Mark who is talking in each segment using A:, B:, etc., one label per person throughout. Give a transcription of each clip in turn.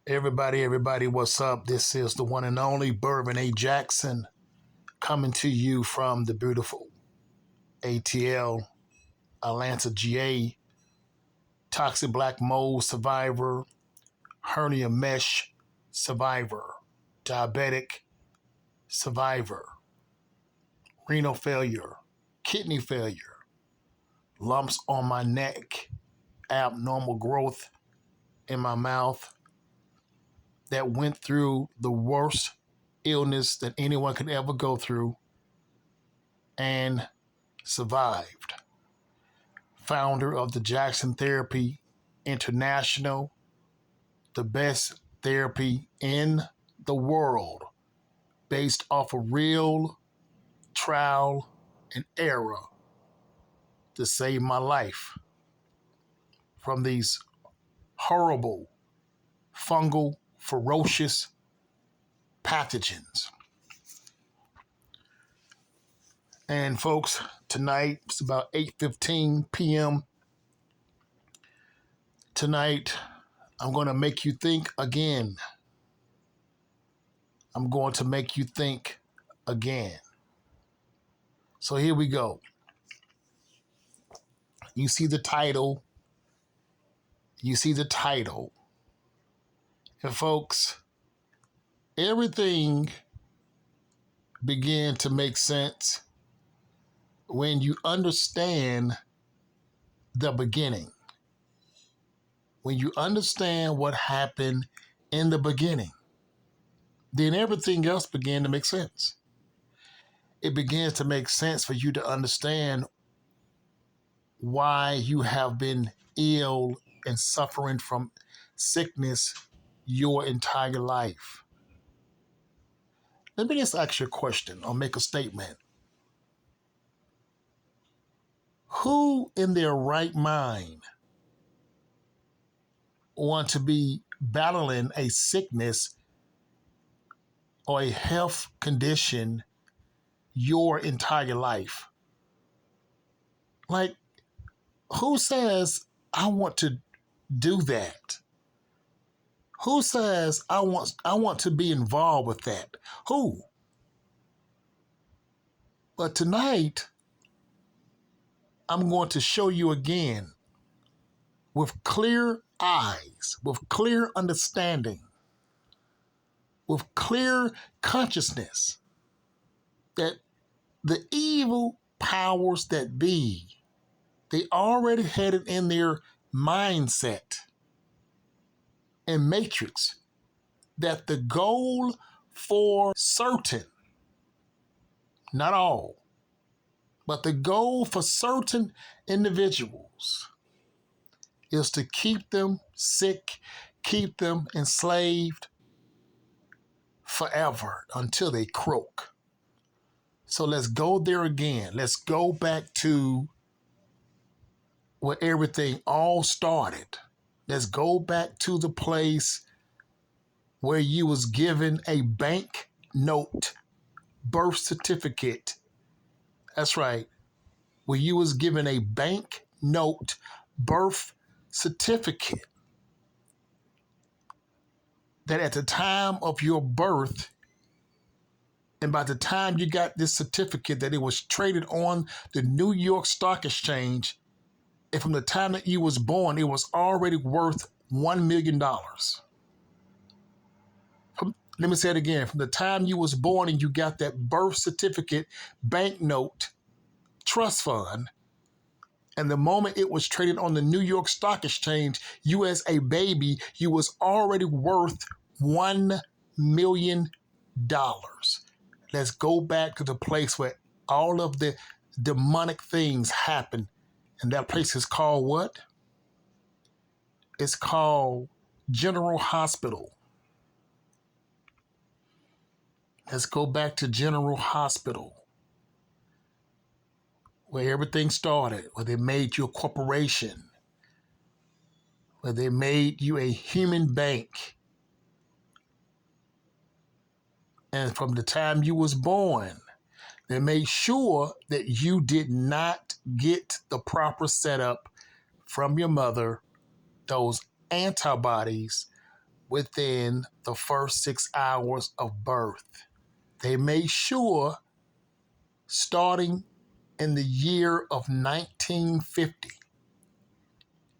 A: Everybody, what's up? This is the one and only Bervin A. Jackson coming to you from the beautiful ATL, Atlanta, GA, toxic black mold survivor, hernia mesh survivor, diabetic survivor, renal failure, kidney failure, lumps on my neck, abnormal growth in my mouth, that went through the worst illness that anyone could ever go through and survived. Founder of the Jackson Therapy International, the best therapy in the world based off of real trial and error to save my life from these horrible fungal ferocious pathogens. And folks, tonight it's about 8:15 p.m. Tonight, I'm going to make you think again. I'm going to make you think again. So here we go. You see the title. And folks, everything began to make sense when you understand the beginning. When you understand what happened in the beginning, then everything else began to make sense. It begins to make sense for you to understand why you have been ill and suffering from sickness your entire life. Let me just ask you a question or make a statement. Who in their right mind want to be battling a sickness or a health condition your entire life? Like, who says, I want to do that? Who says I want to be involved with that? Who? But tonight, I'm going to show you again with clear eyes, with clear understanding, with clear consciousness that the evil powers that be, they already had it in their mindset and matrix that the goal for certain, not all, but the goal for certain individuals is to keep them sick, keep them enslaved forever until they croak. So let's go there again. Let's go back to where everything all started. Let's go back to the place where you was given a bank note, birth certificate. That's right. Where you was given a bank note, birth certificate. That at the time of your birth, and by the time you got this certificate, that it was traded on the New York Stock Exchange, and from the time that you was born, it was already worth $1 million. Let me say it again. From the time you was born and you got that birth certificate, banknote, trust fund, and the moment it was traded on the New York Stock Exchange, you as a baby, you was already worth $1 million. Let's go back to the place where all of the demonic things happen. And that place is called what? It's called General Hospital. Let's go back to General Hospital, where everything started, where they made you a corporation, where they made you a human bank. And from the time you was born, they made sure that you did not get the proper setup from your mother, those antibodies, within the first 6 hours of birth. They made sure, starting in the year of 1950,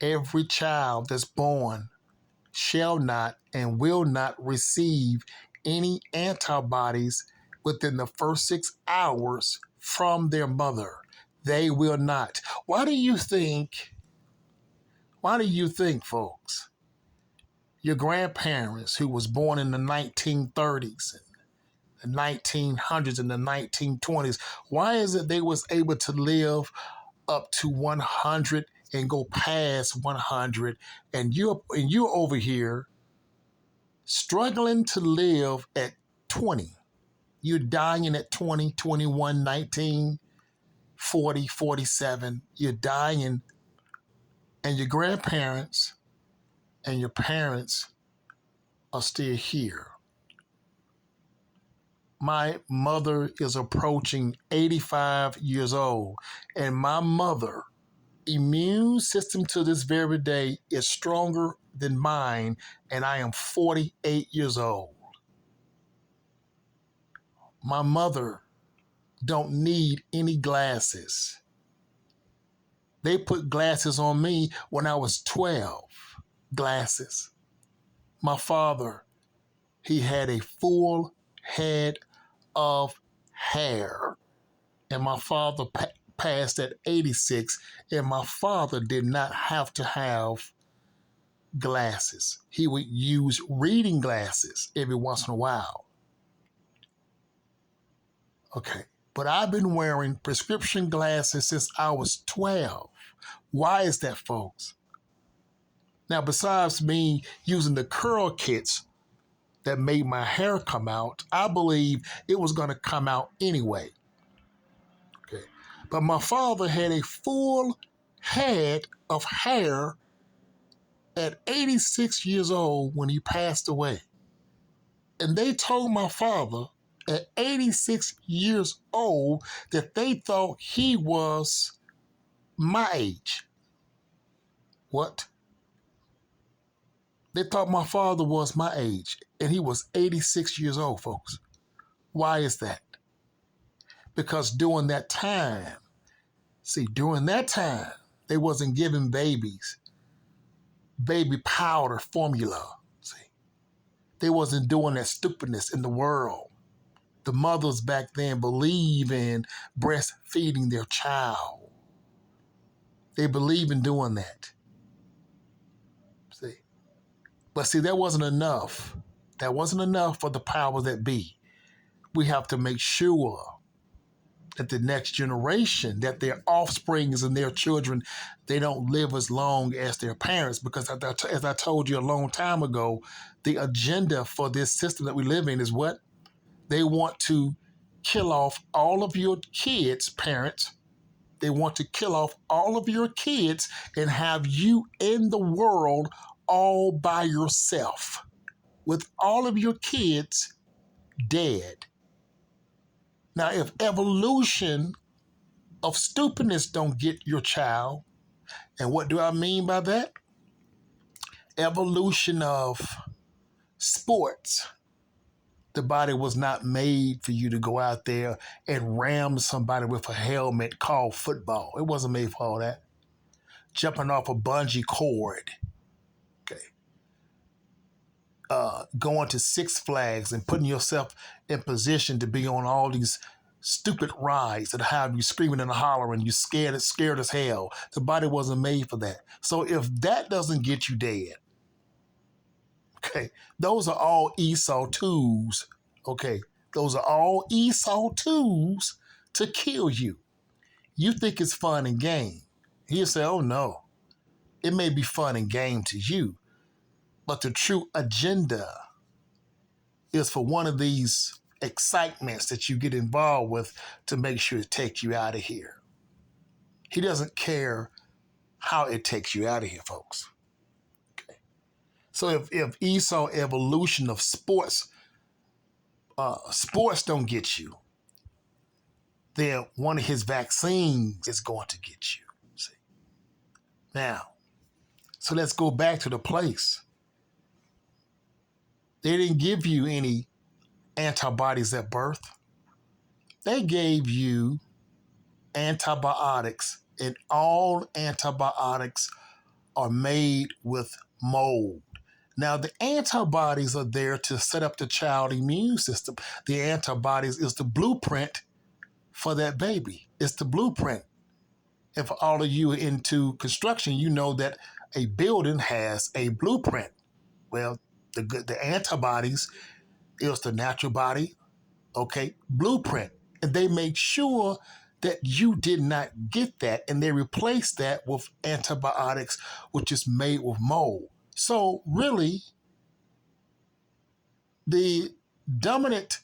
A: every child that's born shall not and will not receive any antibodies within the first 6 hours from their mother. They will not. Why do you think, folks, your grandparents who was born in the 1930s, the 1900s, and the 1920s, why is it they was able to live up to 100 and go past 100, and you're over here struggling to live at 20? You're dying at 20, 21, 19, 40, 47. You're dying, and your grandparents and your parents are still here. My mother is approaching 85 years old, and my mother immune system to this very day is stronger than mine, and I am 48 years old. My mother don't need any glasses. They put glasses on me when I was 12. Glasses. My father, he had a full head of hair, and my father passed at 86, and my father did not have to have glasses. He would use reading glasses every once in a while. Okay, but I've been wearing prescription glasses since I was 12. Why is that, folks? Now, besides me using the curl kits that made my hair come out, I believe it was going to come out anyway. Okay, but my father had a full head of hair at 86 years old when he passed away. And they told my father at 86 years old that they thought he was my age. What? They thought my father was my age, and he was 86 years old, folks. Why is that? Because during that time, they wasn't giving babies baby powder formula. See, they wasn't doing that stupidness in the world. The mothers back then believe in breastfeeding their child. They believe in doing that. See, but see, that wasn't enough. That wasn't enough for the powers that be. We have to make sure that the next generation, that their offsprings and their children, they don't live as long as their parents. Because as I told you a long time ago, the agenda for this system that we live in is what? They want to kill off all of your kids, parents. They want to kill off all of your kids and have you in the world all by yourself, with all of your kids dead. Now, if evolution of stupidness don't get your child, and what do I mean by that? Evolution of sports. The body was not made for you to go out there and ram somebody with a helmet called football. It wasn't made for all that. Jumping off a bungee cord. Okay. Going to Six Flags and putting yourself in position to be on all these stupid rides that have you screaming and hollering, you scared as hell. The body wasn't made for that. So if that doesn't get you dead, okay, those are all Esau tools. Okay, those are all Esau tools to kill you. You think it's fun and game. He'll say, oh no, it may be fun and game to you, but the true agenda is for one of these excitements that you get involved with to make sure it takes you out of here. He doesn't care how it takes you out of here, folks. Okay. So if Esau evolution of sports don't get you, then one of his vaccines is going to get you. See? Now, so let's go back to the place. They didn't give you any antibodies at birth. They gave you antibiotics, and all antibiotics are made with mold. Now, the antibodies are there to set up the child immune system. The antibodies is the blueprint for that baby. It's the blueprint. And for all of you into construction, you know that a building has a blueprint. Well, the antibodies is the natural body, okay, blueprint. And they make sure that you did not get that, and they replace that with antibiotics, which is made with mold. So really, the dominant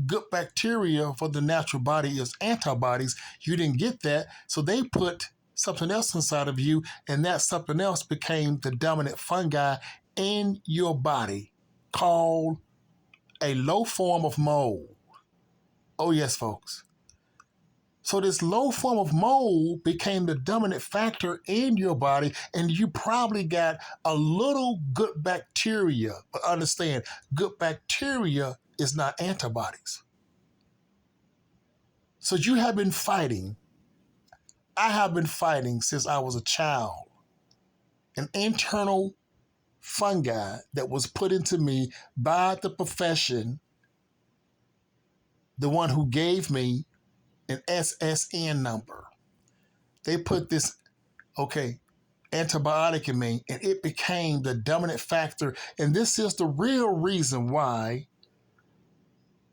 A: good bacteria for the natural body is antibodies. You didn't get that, so they put something else inside of you, and that something else became the dominant fungi in your body, called a low form of mold. Oh yes, folks. So this low form of mold became the dominant factor in your body, and you probably got a little good bacteria. But understand, good bacteria is not antibodies. So you have been fighting. I have been fighting since I was a child. An internal fungi that was put into me by the profession, the one who gave me an SSN number. They put this, antibiotic in me, and it became the dominant factor. And this is the real reason why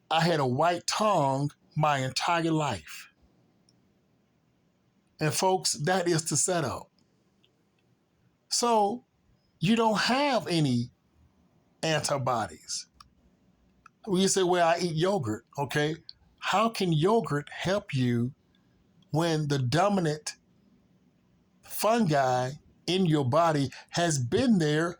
A: I had a white tongue my entire life. And folks, that is the setup. So you don't have any antibodies. When you say, well, I eat yogurt, okay? How can yogurt help you when the dominant fungi in your body has been there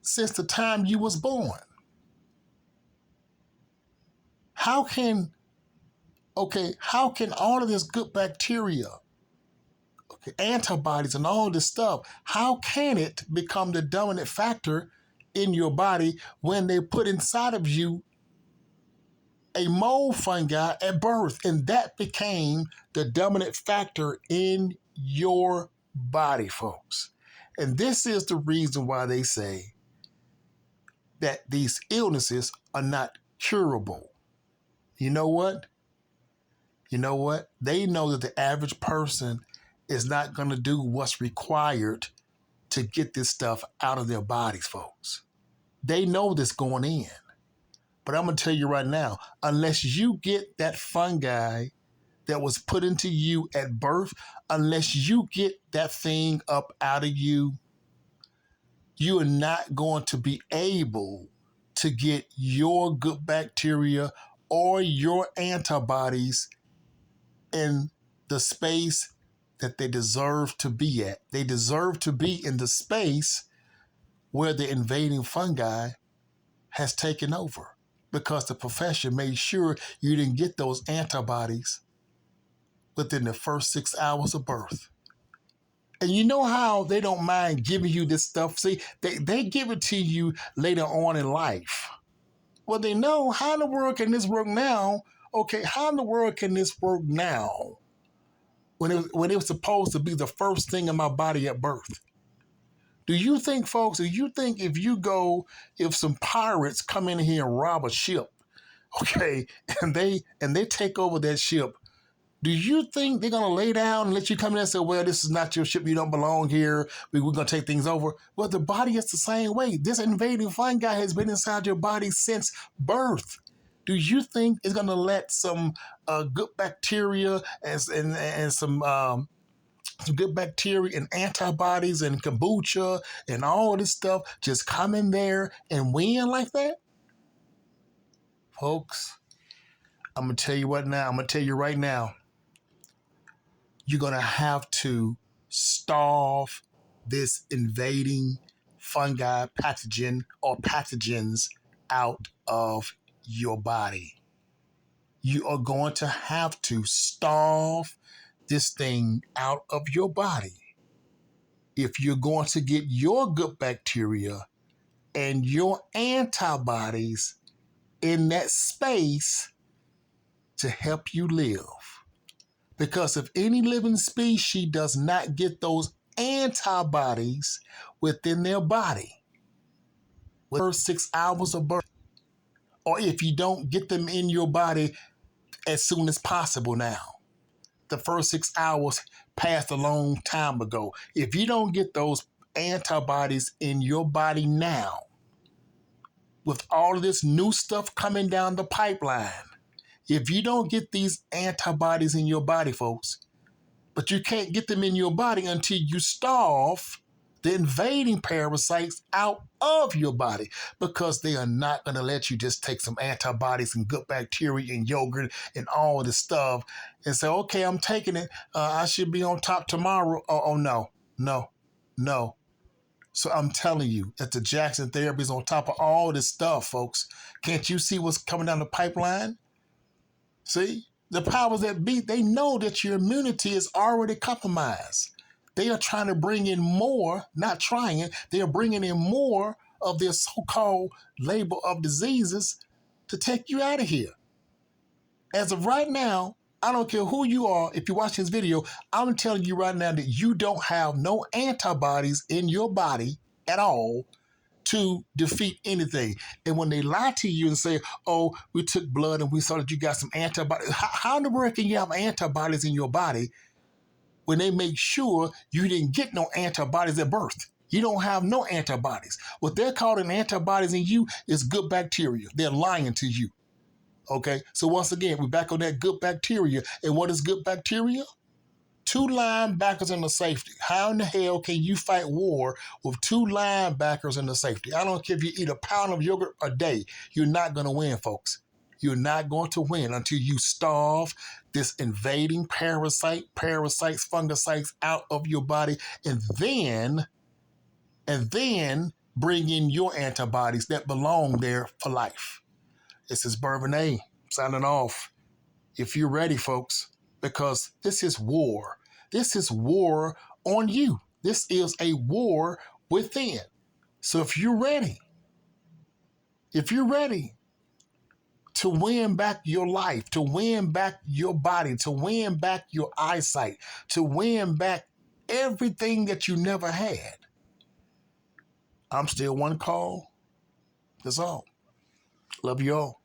A: since the time you was born? How can all of this good bacteria, antibodies and all this stuff, how can it become the dominant factor in your body when they put inside of you a mold fungi at birth, and that became the dominant factor in your body, folks? And this is the reason why they say that these illnesses are not curable. You know what? They know that the average person is not going to do what's required to get this stuff out of their bodies, folks. They know this going in. But I'm going to tell you right now, unless you get that fungi that was put into you at birth, unless you get that thing up out of you, you are not going to be able to get your good bacteria or your antibodies in the space that they deserve to be at. They deserve to be in the space where the invading fungi has taken over, because the profession made sure you didn't get those antibodies within the first 6 hours of birth. And you know how they don't mind giving you this stuff? See, they give it to you later on in life. Well, they know, how in the world can this work now? Okay, how in the world can this work now when it was supposed to be the first thing in my body at birth? Do you think, folks, if some pirates come in here and rob a ship, okay, and they take over that ship, do you think they're going to lay down and let you come in and say, well, this is not your ship, you don't belong here, we're going to take things over? Well, the body is the same way. This invading fungi has been inside your body since birth. Do you think it's going to let some good bacteria and some good bacteria and antibodies and kombucha and all this stuff just come in there and win like that? Folks, I'm going to tell you right now, you're going to have to starve this invading fungi pathogen or pathogens out of your body. You are going to have to starve this thing out of your body if you're going to get your good bacteria and your antibodies in that space to help you live. Because if any living species does not get those antibodies within their body, with the first 6 hours of birth, or if you don't get them in your body as soon as possible now, the first 6 hours passed a long time ago. If you don't get those antibodies in your body now, with all of this new stuff coming down the pipeline, if you don't get these antibodies in your body, folks, but you can't get them in your body until you starve the invading parasites out of your body, because they are not going to let you just take some antibodies and good bacteria and yogurt and all of this stuff and say, okay, I'm taking it. I should be on top tomorrow. Oh, no. So I'm telling you that the Jackson therapy is on top of all this stuff, folks. Can't you see what's coming down the pipeline? See? The powers that be, they know that your immunity is already compromised. They are trying to bring in more, not trying it, they are bringing in more of their so-called label of diseases to take you out of here. As of right now, I don't care who you are, if you watch this video, I'm telling you right now that you don't have no antibodies in your body at all to defeat anything. And when they lie to you and say, oh, we took blood and we saw that you got some antibodies, how in the world can you have antibodies in your body when they make sure you didn't get no antibodies at birth? You don't have no antibodies. What they're calling antibodies in you is good bacteria. They're lying to you. Okay, so once again, we're back on that good bacteria. And what is good bacteria? 2 linebackers in the safety. How in the hell can you fight war with 2 linebackers in the safety? I don't care if you eat a pound of yogurt a day. You're not going to win, folks. You're not going to win until you starve this invading parasites, fungicides out of your body, and then bring in your antibodies that belong there for life. This is Bervin signing off. If you're ready, folks, because this is war. This is war on you. This is a war within. So if you're ready to win back your life, to win back your body, to win back your eyesight, to win back everything that you never had, I'm still one call. That's all. Love you all.